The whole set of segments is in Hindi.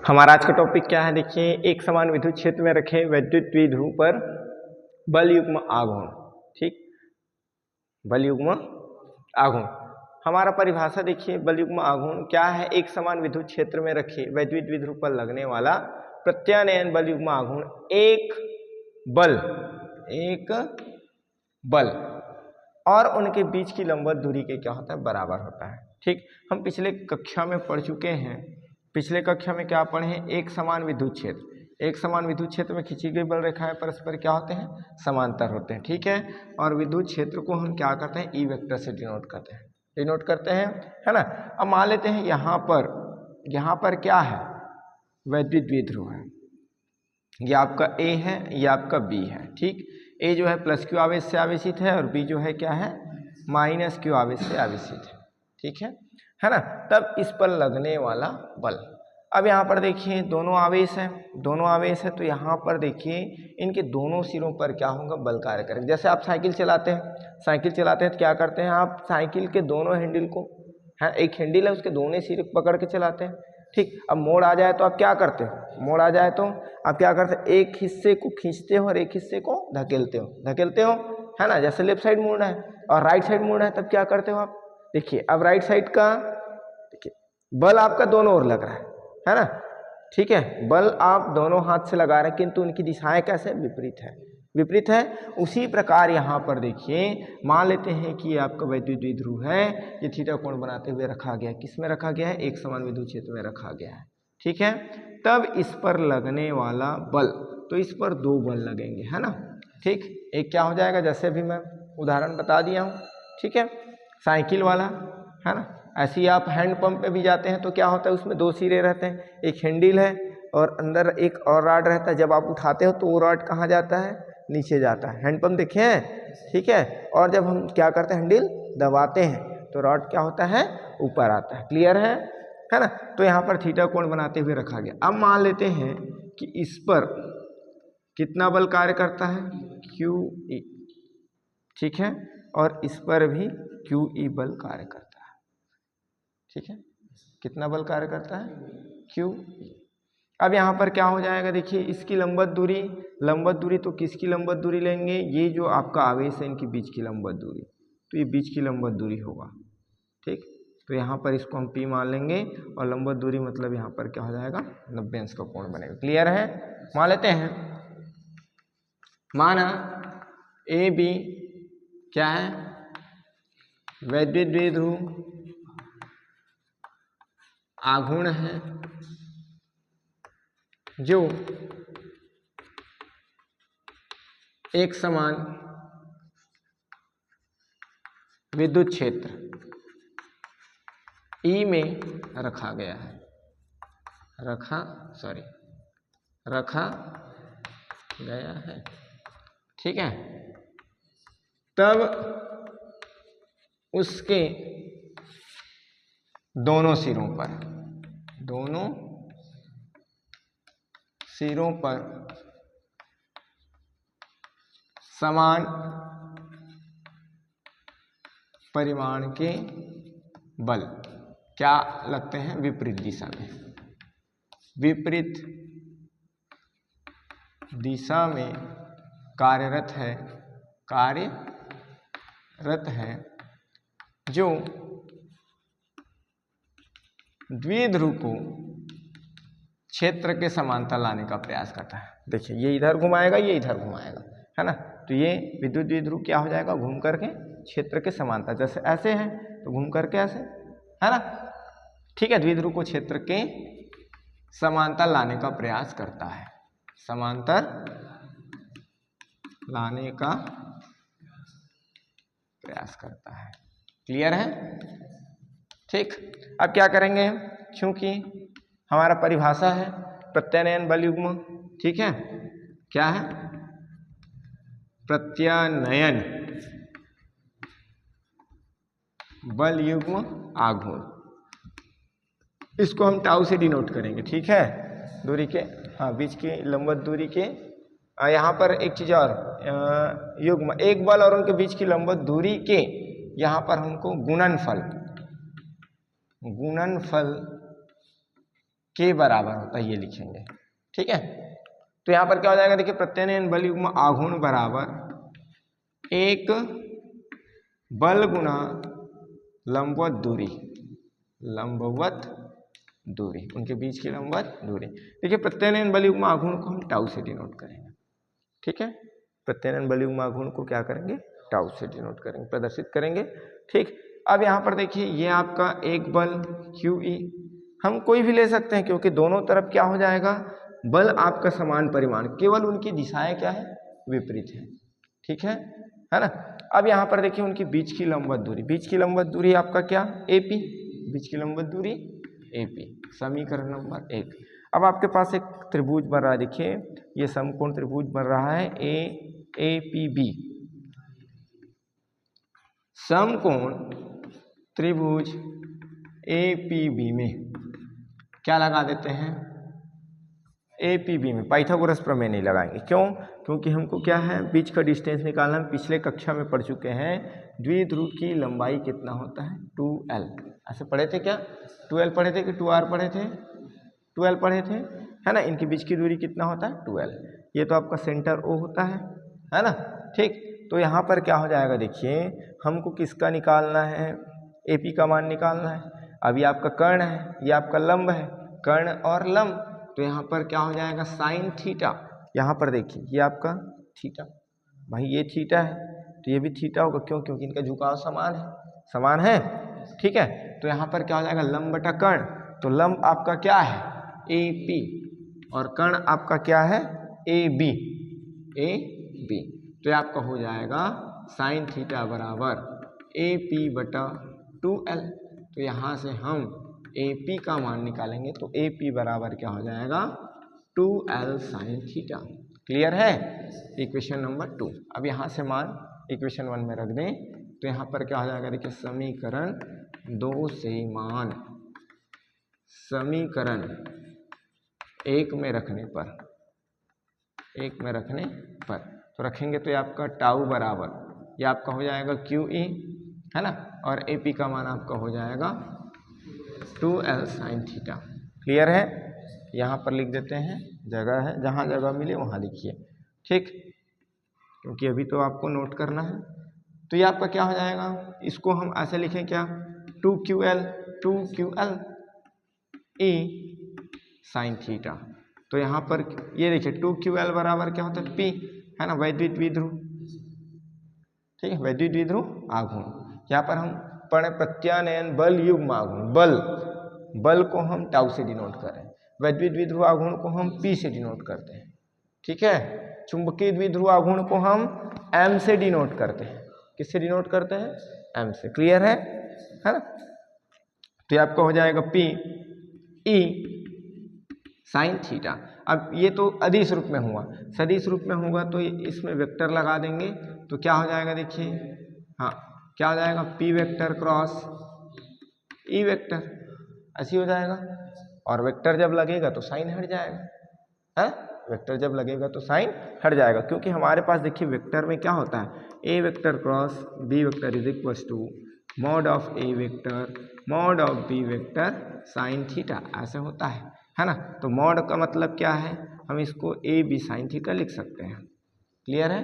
हमारा आज का टॉपिक क्या है, देखिए। एक समान विद्युत क्षेत्र में रखे वैद्युत द्विध्रुव पर बल युग्म आघूर्ण। ठीक, बल युग्म आघूर्ण हमारा परिभाषा देखिए। बल युग्म आघूर्ण क्या है? एक समान विद्युत क्षेत्र में रखे वैद्युत द्विध्रुव पर लगने वाला प्रत्यानयन बल युग्म आघूर्ण एक बल और उनके बीच की लंबवत दूरी के क्या होता है? बराबर होता है। ठीक, हम पिछले कक्षा में पढ़ चुके हैं। पिछले कक्षा में क्या पढ़े हैं? एक समान विद्युत क्षेत्र। एक समान विद्युत क्षेत्र में खींची गई बल रेखाएं परस्पर क्या होते हैं? समांतर होते हैं। ठीक है, और विद्युत क्षेत्र को हम क्या करते हैं? ई वेक्टर से डिनोट करते हैं, है ना। अब मान लेते हैं यहाँ पर क्या है? वैद्युत द्विध्रुव है। ये आपका ए है, ये आपका बी है। ठीक, ए जो है प्लस क्यू आवेश से आवेशित है और बी जो है क्या है? माइनस क्यू आवेश से आवेशित है। ठीक है ना। तब इस पर लगने वाला बल, अब यहाँ पर देखिए दोनों आवेश है तो यहाँ पर देखिए इनके दोनों सिरों पर क्या होगा? बल कार्य करेगा। जैसे आप साइकिल चलाते हैं तो क्या करते हैं आप? साइकिल के दोनों हैंडल को, है एक हैंडल है उसके दोनों सिर पकड़ के चलाते हैं। ठीक, अब मोड़ आ जाए तो आप क्या करते हो? एक हिस्से को खींचते हो और एक हिस्से को धकेलते हो, है ना। जैसे लेफ्ट साइड मुड़ना है और राइट साइड मुड़ना है, तब क्या करते हो आप? देखिए अब राइट साइड का देखिए बल आपका दोनों ओर लग रहा है ना। ठीक है, बल आप दोनों हाथ से लगा रहे हैं, किंतु उनकी दिशाएं कैसे? विपरीत है। उसी प्रकार यहाँ पर देखिए, मान लेते हैं कि ये आपका वैद्युत द्विध्रुव है, ये थीटा कोण बनाते हुए रखा गया है। किस में रखा गया है? एक समान विद्युत क्षेत्र में रखा गया है। ठीक है, तब इस पर लगने वाला बल, तो इस पर दो बल लगेंगे, है ना। ठीक, एक क्या हो जाएगा? जैसे अभी मैं उदाहरण बता दिया हूँ। ठीक है, साइकिल वाला, है ना। ऐसे ही आप हैंड पंप पे भी जाते हैं तो क्या होता है? उसमें दो सिरे रहते हैं, एक हैंडल है और अंदर एक और रॉड रहता है। जब आप उठाते हो तो वो रॉड कहाँ जाता है? नीचे जाता है। हैंड पंप देखे हैं? ठीक है, और जब हम क्या करते हैं? हैंडल दबाते हैं तो रॉड क्या होता है? ऊपर आता है। क्लियर है ना। तो यहाँ पर थीटा कोण बनाते हुए रखा गया। अब मान लेते हैं कि इस पर कितना बल कार्य करता है? QE। ठीक है, और इस पर भी QE बल कार्य करता है। ठीक है, कितना बल कार्य करता है? QE। अब यहाँ पर क्या हो जाएगा? देखिए इसकी लंबवत दूरी तो किसकी लंबवत दूरी लेंगे? ये जो आपका आवेश है इनके बीच की लंबवत दूरी, तो ये बीच की लंबवत दूरी होगा। ठीक, तो यहाँ पर इसको हम P मान लेंगे और लंबवत दूरी मतलब यहाँ पर क्या हो जाएगा? 90 अंश का कोण बनेगा। क्लियर है। मान लेते हैं, माना AB क्या है? वैद्युत द्विध्रुव आघूर्ण है जो एक समान विद्युत क्षेत्र E में रखा गया है। ठीक है, तब उसके दोनों सिरों पर समान परिमाण के बल क्या लगते हैं? विपरीत दिशा में कार्यरत है जो द्विध्रुव को क्षेत्र के समांतर लाने का प्रयास करता है। देखिए ये इधर घुमाएगा, ये इधर घुमाएगा, है ना। तो ये विद्युत द्विध्रुव क्या हो जाएगा? घूम करके क्षेत्र के समांतर, जैसे ऐसे है तो घूम करके ऐसे, है ना। ठीक है, द्विध्रुव को क्षेत्र के समांतर लाने का प्रयास करता है। क्लियर है। ठीक, अब क्या करेंगे? क्योंकि हमारा परिभाषा है प्रत्यानयन बल युग्म। ठीक है, क्या है? प्रत्यानयन बल युग्म आघूर्ण, इसको हम टाउ से डिनोट करेंगे। ठीक है, दूरी के बीच की लंबवत दूरी के यहाँ पर एक चीज और, युग्म एक बल और उनके बीच की लंबवत दूरी के यहाँ पर हमको गुणनफल के बराबर होता है, ये लिखेंगे। ठीक है, तो यहाँ पर क्या हो जाएगा, देखिए प्रत्यानयन बल युग्म आघूर्ण बराबर एक बल गुना लंबवत दूरी, लंबवत दूरी, उनके बीच की लंबवत दूरी। देखिए प्रत्यानयन बल युग्म आघूर्ण को हम टाउ से डिनोट करेंगे। ठीक है, प्रत्यानयन बल युग्म आघूर्ण को क्या करेंगे, टाउ से डिनोट करेंगे, प्रदर्शित करेंगे। ठीक, अब यहाँ पर देखिए ये आपका एक बल QE, हम कोई भी ले सकते हैं क्योंकि दोनों तरफ क्या हो जाएगा, बल आपका समान परिमाण, केवल उनकी दिशाएं क्या है, विपरीत है। ठीक है ना। अब यहाँ पर देखिए उनके बीच की लंबवत दूरी, बीच की लंबवत दूरी आपका क्या, AP, बीच की लंबवत दूरी AP, समीकरण नंबर 1। अब आपके पास एक त्रिभुज बन रहा है, देखिए ये समकोण त्रिभुज बन रहा है AAPB, समकोण त्रिभुज APB में क्या लगा देते हैं, APB में पाइथागोरस प्रमेय नहीं लगाएंगे। क्यों, क्योंकि हमको क्या है, बीच का डिस्टेंस निकालना। हम पिछले कक्षा में पढ़ चुके हैं द्विध्रुव की लंबाई कितना होता है, 2L। ऐसे पढ़े थे क्या, 2L पढ़े थे कि 2R पढ़े थे, 2L पढ़े थे, है ना। इनके बीच की दूरी कितना होता है, 2L। ये तो आपका सेंटर O होता है ना। ठीक, तो यहाँ पर क्या हो जाएगा, देखिए हमको किसका निकालना है, AP का मान निकालना है। अभी आपका कर्ण है, ये आपका लंब है, कर्ण और लंब, तो यहाँ पर क्या हो जाएगा, साइन थीटा। यहाँ पर देखिए ये आपका थीटा, भाई ये थीटा है तो ये भी थीटा होगा। क्यों, क्योंकि इनका झुकाव समान है, समान है। ठीक है, तो यहाँ पर क्या हो जाएगा, लंब बटा कर्ण, तो लंब आपका क्या है, AP, और कर्ण आपका क्या है, AB, तो ये आपका हो जाएगा साइन थीटा बराबर AP बटा 2L। तो यहाँ से हम AP का मान निकालेंगे, तो AP बराबर क्या हो जाएगा, 2L साइन थीटा। क्लियर है, इक्वेशन नंबर 2। अब यहाँ से मान इक्वेशन 1 में रख दें, तो यहाँ पर क्या हो जाएगा, देखिए समीकरण 2 से मान समीकरण 1 में रखने पर, 1 में रखने पर तो रखेंगे तो ये आपका टाउ बराबर, ये आपका हो जाएगा QE, है ना, और AP का मान आपका हो जाएगा 2L साइन थीटा। क्लियर है, यहाँ पर लिख देते हैं, जगह है, जहाँ जगह मिले वहाँ लिखिए। ठीक, क्योंकि अभी तो आपको नोट करना है। तो ये आपका क्या हो जाएगा, इसको हम ऐसे लिखें क्या, 2QL E साइन थीटा। तो यहाँ पर ये देखिए 2QL बराबर क्या होता है, P, है ना, वैद्युत द्विध्रुव। ठीक है, वैद्युत द्विध्रुव आघूर्ण। यहाँ पर हम पढ़े प्रत्यानयन बल युग्म आघूर्ण, बल को हम टाउ से डिनोट करें, वैद्युत द्विध्रुव आघूर्ण को हम P से डिनोट करते हैं। ठीक है, चुंबकीय द्विध्रुव आघूर्ण को हम M से डिनोट करते हैं। किससे डिनोट करते हैं, M से। क्लियर है ना। तो ये आपका हो जाएगा P E साइन थीटा। अब ये तो अदिश रूप में हुआ, सदिश रूप में होगा तो इसमें वेक्टर लगा देंगे, तो क्या हो जाएगा, देखिए हाँ क्या हो जाएगा, P vector cross E vector, ऐसी हो जाएगा। और वेक्टर जब लगेगा तो साइन हट जाएगा, है, वेक्टर जब लगेगा तो साइन हट जाएगा, क्योंकि हमारे पास देखिए वेक्टर में क्या होता है, A vector cross B vector is equal to mod of A vector mod of B vector sine theta, ऐसे होता है ना। तो मॉड का मतलब क्या है, हम इसको AB साइन थीटा लिख सकते हैं। क्लियर है,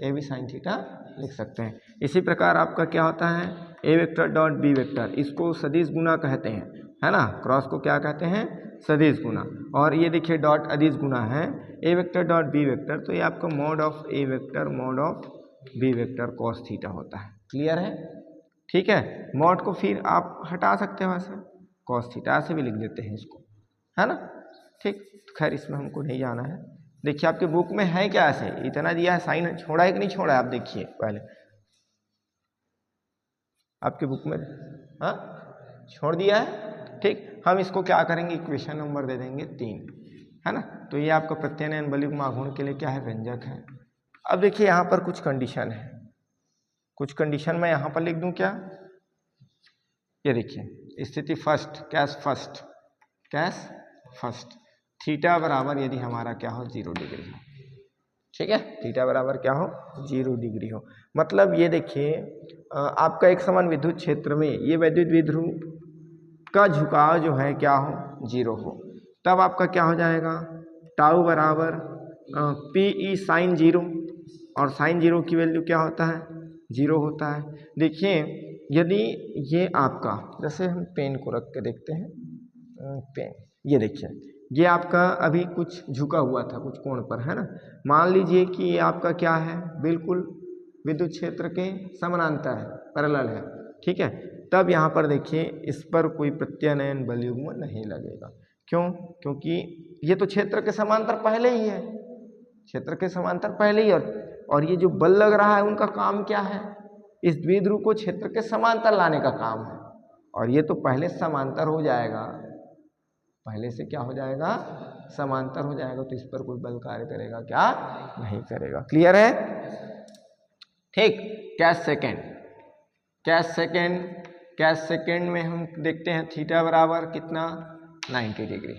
AB साइन थीटा लिख सकते हैं। इसी प्रकार आपका क्या होता है, A vector dot B vector, इसको सदिश गुना कहते हैं, है ना, क्रॉस को क्या कहते हैं, सदिश गुना। और ये देखिए डॉट अदिश गुना है, A vector dot B vector, तो ये आपका mod of A vector mod of B vector cos theta होता है। क्लियर है, ठीक है। मॉड को फिर आप हटा सकते हैं, वैसे कॉस थीटा से भी लिख देते हैं इसको, है ना। ठीक, खैर इसमें हमको नहीं जाना है। देखिए आपके बुक में है क्या, ऐसे इतना दिया है, साइन छोड़ा है कि नहीं छोड़ा है, आप देखिए पहले आपके बुक में, हाँ छोड़ दिया है। ठीक, हम इसको क्या करेंगे, इक्वेशन नंबर दे देंगे 3, है ना। तो ये आपका प्रत्यानयन बल युग्म आघूर्ण के लिए क्या है, व्यंजक है। अब देखिए यहाँ पर कुछ कंडीशन है, कुछ कंडीशन मैं यहाँ पर लिख दूं क्या, ये देखिए स्थिति फर्स्ट, कैस फर्स्ट थीटा बराबर यदि हमारा क्या हो 0 डिग्री हो, ठीक है, थीटा बराबर क्या हो 0 डिग्री हो। मतलब ये देखिए आपका एक समान विद्युत क्षेत्र में ये वैद्युत द्विध्रुव का झुकाव जो है क्या हो, 0 हो, तब आपका क्या हो जाएगा, टाउ बराबर पी ई साइन 0, और साइन 0 की वैल्यू क्या होता है, 0 होता है। देखिए यदि ये आपका, जैसे हम पेन को रख के देखते हैं, पेन, ये देखिए ये आपका अभी कुछ झुका हुआ था कुछ कोण पर, है ना। मान लीजिए कि ये आपका क्या है, बिल्कुल विद्युत क्षेत्र के समानांतर है, पैरेलल है, ठीक है। तब यहाँ पर देखिए इस पर कोई प्रत्यानयन बल युग्म नहीं लगेगा। क्यों? क्योंकि ये तो क्षेत्र के समांतर पहले ही है, क्षेत्र के समांतर पहले ही, और ये जो बल लग रहा है उनका काम क्या है, इस द्विध्रुव को क्षेत्र के समांतर लाने का काम है, और ये तो पहले समांतर हो जाएगा, पहले से क्या हो जाएगा, समांतर हो जाएगा, तो इस पर कोई बल कार्य करेगा क्या, नहीं करेगा। क्लियर है? ठीक। Cash second, cash second, cash second में हम देखते हैं थीटा बराबर कितना, 90 डिग्री,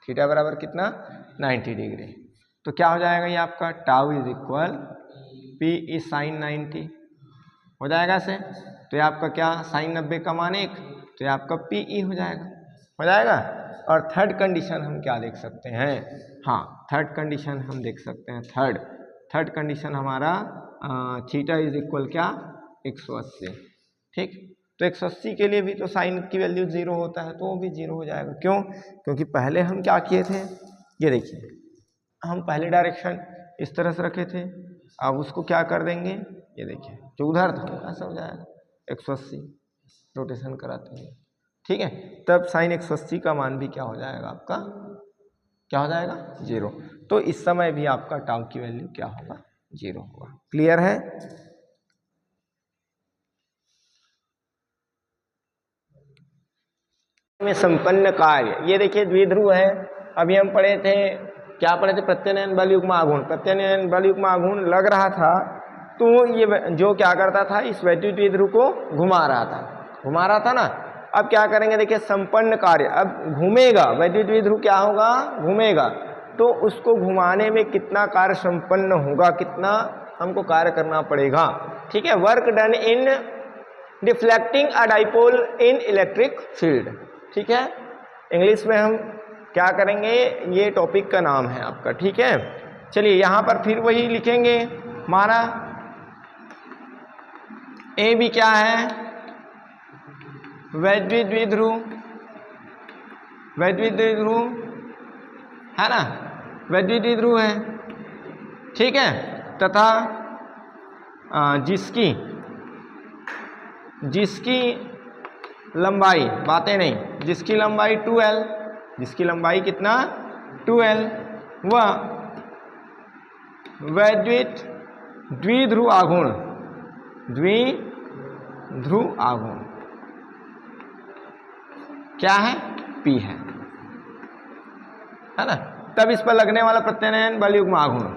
थीटा बराबर कितना, 90 डिग्री। तो क्या हो जाएगा ये आपका tau is equal P E sine 90 हो जाएगा से, तो ये आपका क्या, साइन 90 का मान 1, तो ये आपका पी ई हो जाएगा। और थर्ड कंडीशन हम क्या देख सकते हैं, हाँ थर्ड कंडीशन हम देख सकते हैं, थर्ड कंडीशन हमारा थीटा इज इक्वल क्या, 180। ठीक, तो 180 के लिए भी तो साइन की वैल्यू 0 होता है, तो वो भी 0 हो जाएगा। क्यों? क्योंकि पहले हम क्या किए थे, ये देखिए हम पहले डायरेक्शन इस तरह से रखे थे, अब उसको क्या कर देंगे, ये देखिए जो उधर था ऐसा हो जाएगा, 180 रोटेशन कराते हैं, ठीक है। तब साइन 180 का मान भी क्या हो जाएगा आपका, क्या हो जाएगा, 0। तो इस समय भी आपका टाउ की वैल्यू क्या होगा, 0 होगा। क्लियर है? में संपन्न कार्य, ये देखिए द्विध्रुव है, अभी हम पढ़े थे, क्या पढ़े थे, प्रत्यानयन बल युग्म आघूर्ण, प्रत्यानयन बल युग्म आघूर्ण लग रहा था, तो ये जो क्या करता था, इस वैद्युत द्विध्रुव को घुमा रहा था ना। अब क्या करेंगे, देखिए संपन्न कार्य, अब घूमेगा वैद्युत द्विध्रुव, क्या होगा, घूमेगा, तो उसको घुमाने में कितना कार्य संपन्न होगा, कितना हमको कार्य करना पड़ेगा, ठीक है। Work done in deflecting a dipole in electric field, ठीक है। इंग्लिश में हम क्या करेंगे, ये टॉपिक का नाम है आपका, ठीक है। चलिए यहां पर फिर वही लिखेंगे, हमारा ए भी क्या है, वैद्युत द्विध्रुव है ना, वैद्युत द्विध्रुव है, ठीक है, तथा जिसकी लंबाई, बातें नहीं, जिसकी लंबाई 2L, जिसकी लंबाई कितना, 2L, वह वैद्युत द्विध्रुव आघूर्ण, क्या है, P है ना। तब इस पर लगने वाला प्रत्यानयन बल युग्म आघूर्ण,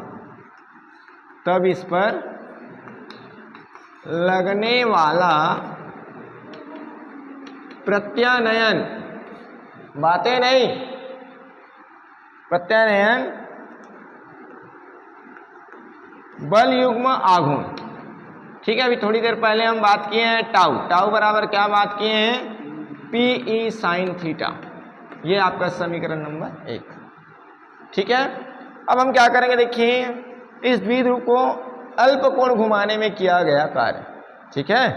तब इस पर लगने वाला प्रत्यानयन, बातें नहीं, प्रत्यानयन बल युग्म आघूर्ण, ठीक है। अभी थोड़ी देर पहले हम बात किए हैं टाउ बराबर क्या बात किए हैं, पी ई साइन थीटा, ये आपका समीकरण नंबर 1, ठीक है। अब हम क्या करेंगे, देखिए इस द्विध्रुव को अल्प कोण घुमाने में किया गया कार्य, ठीक है।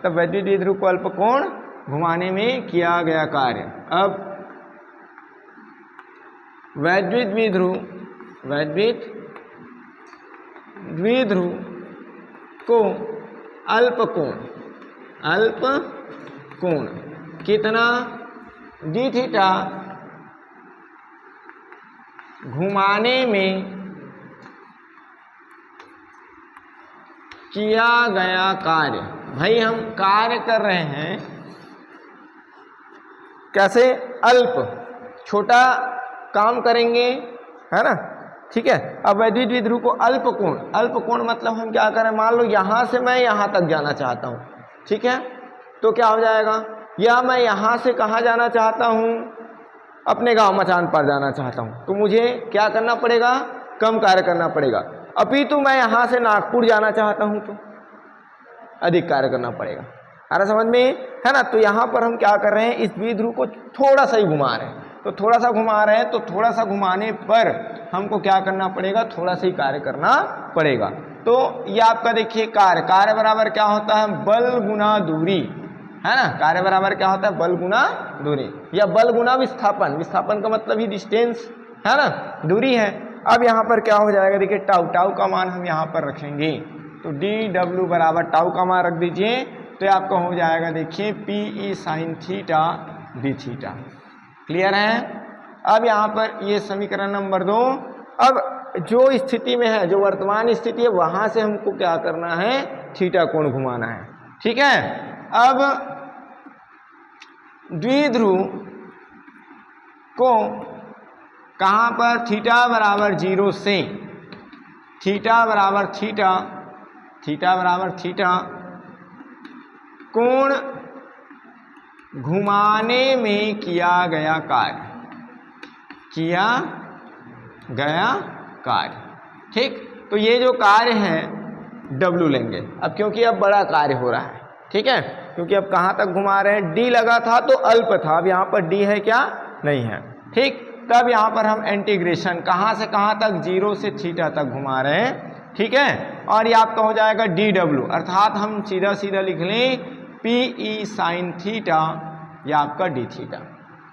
तब वैद्युत द्विध्रुव को अल्प कोण घुमाने में किया गया कार्य, अब वैद्युत द्विध्रुव को अल्प कोण कितना, डी थीटा घुमाने में किया गया कार्य। भाई हम कार्य कर रहे हैं कैसे, अल्प, छोटा काम करेंगे, है ना, ठीक है। अब वैद्युत द्विध्रुव को अल्प कोण मतलब हम क्या करें, मान लो यहां से मैं यहां तक जाना चाहता हूं, ठीक है, तो क्या हो जाएगा, या मैं यहां से कहां जाना चाहता हूं, अपने गांव मचान पर जाना चाहता हूं, तो मुझे क्या करना पड़ेगा, कम कार्य करना पड़ेगा। अभी तो मैं यहां से नागपुर जाना चाहता हूं तो अधिक कार्य करना पड़ेगा, आ रहा समझ में, है ना। तो यहाँ पर हम क्या कर रहे हैं, इस द्विध्रुव को थोड़ा सा ही घुमा रहे हैं, तो थोड़ा सा घुमा रहे हैं, तो थोड़ा सा घुमाने पर हमको क्या करना पड़ेगा, थोड़ा सा ही कार्य करना पड़ेगा। तो ये आपका देखिए कार्य बराबर क्या होता है, बल गुना दूरी, है ना। कार्य बराबर क्या होता है, बल गुना दूरी, या बल गुना विस्थापन। विस्थापन का मतलब ही डिस्टेंस, है ना, दूरी है। अब यहाँ पर क्या हो जाएगा, देखिए टाउ, टाउ का मान हम यहाँ पर रखेंगे, तो डी डब्ल्यू बराबर टाउ का मान रख दीजिए, तो आपका हो जाएगा देखिए P E sine theta D theta. Clear है। अब यहाँ पर ये समीकरण नंबर 2। अब जो स्थिति में है, जो वर्तमान स्थिति है, वहां से हमको क्या करना है, थीटा कोण घुमाना है, ठीक है। अब द्विध्रुव को कहाँ पर, थीटा बराबर 0 से, थीटा बराबर थीटा कोण घुमाने में किया गया कार्य, ठीक। तो ये जो कार्य है W लेंगे अब, क्योंकि अब बड़ा कार्य हो रहा है, ठीक है। क्योंकि अब कहाँ तक घुमा रहे हैं, D लगा था तो अल्प था, अब यहाँ पर D है क्या, नहीं है, ठीक। तब यहाँ पर हम इंटीग्रेशन कहाँ से कहाँ तक, 0 से थीटा तक घुमा रहे हैं, ठीक है। और ये आपका हो जाएगा DW, अर्थात हम सीधा सीधा लिख लें पी ई साइन थीटा, या आपका डी थीटा।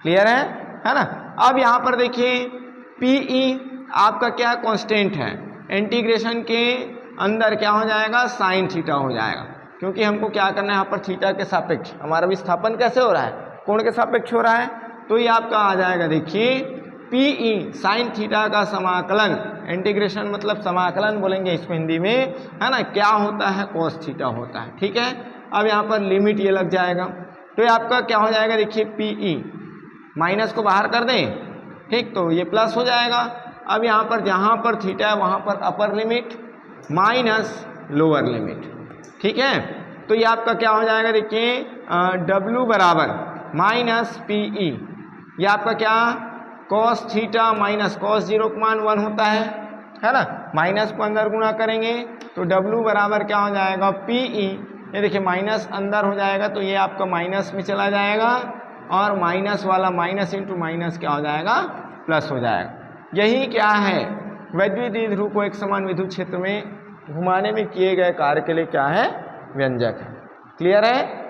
क्लियर है ना। अब यहाँ पर देखिए पी ई आपका क्या कांस्टेंट है, इंटीग्रेशन के अंदर क्या हो जाएगा, साइन थीटा हो जाएगा, क्योंकि हमको क्या करना है, यहाँ पर थीटा के सापेक्ष हमारा विस्थापन कैसे हो रहा है, कोण के सापेक्ष हो रहा है। तो ये आपका आ जाएगा देखिए पी ई साइन थीटा का समाकलन, इंटीग्रेशन मतलब समाकलन बोलेंगे इसको हिंदी में, है ना, क्या होता है, कॉस थीटा होता है, ठीक है। अब यहाँ पर लिमिट ये लग जाएगा, तो ये आपका क्या हो जाएगा, देखिए पी ई, माइनस को बाहर कर दें, ठीक, तो ये प्लस हो जाएगा। अब यहाँ पर जहाँ पर थीटा है वहाँ पर upper limit minus lower limit, ठीक है। तो ये आपका क्या हो जाएगा, देखिए W बराबर माइनस पी ई, ये आपका क्या, कॉस थीटा माइनस कॉस 0 का मान 1 होता है ना, माइनस को अंदर गुणा करेंगे तो W बराबर क्या हो जाएगा, पी ई, ये देखिए माइनस अंदर हो जाएगा तो ये आपका माइनस में चला जाएगा, और माइनस वाला माइनस इंटू माइनस क्या हो जाएगा, प्लस हो जाएगा। यही क्या है, वैद्युत द्विध्रुव को एक समान विद्युत क्षेत्र में घुमाने में किए गए कार्य के लिए क्या है, व्यंजक है। क्लियर है।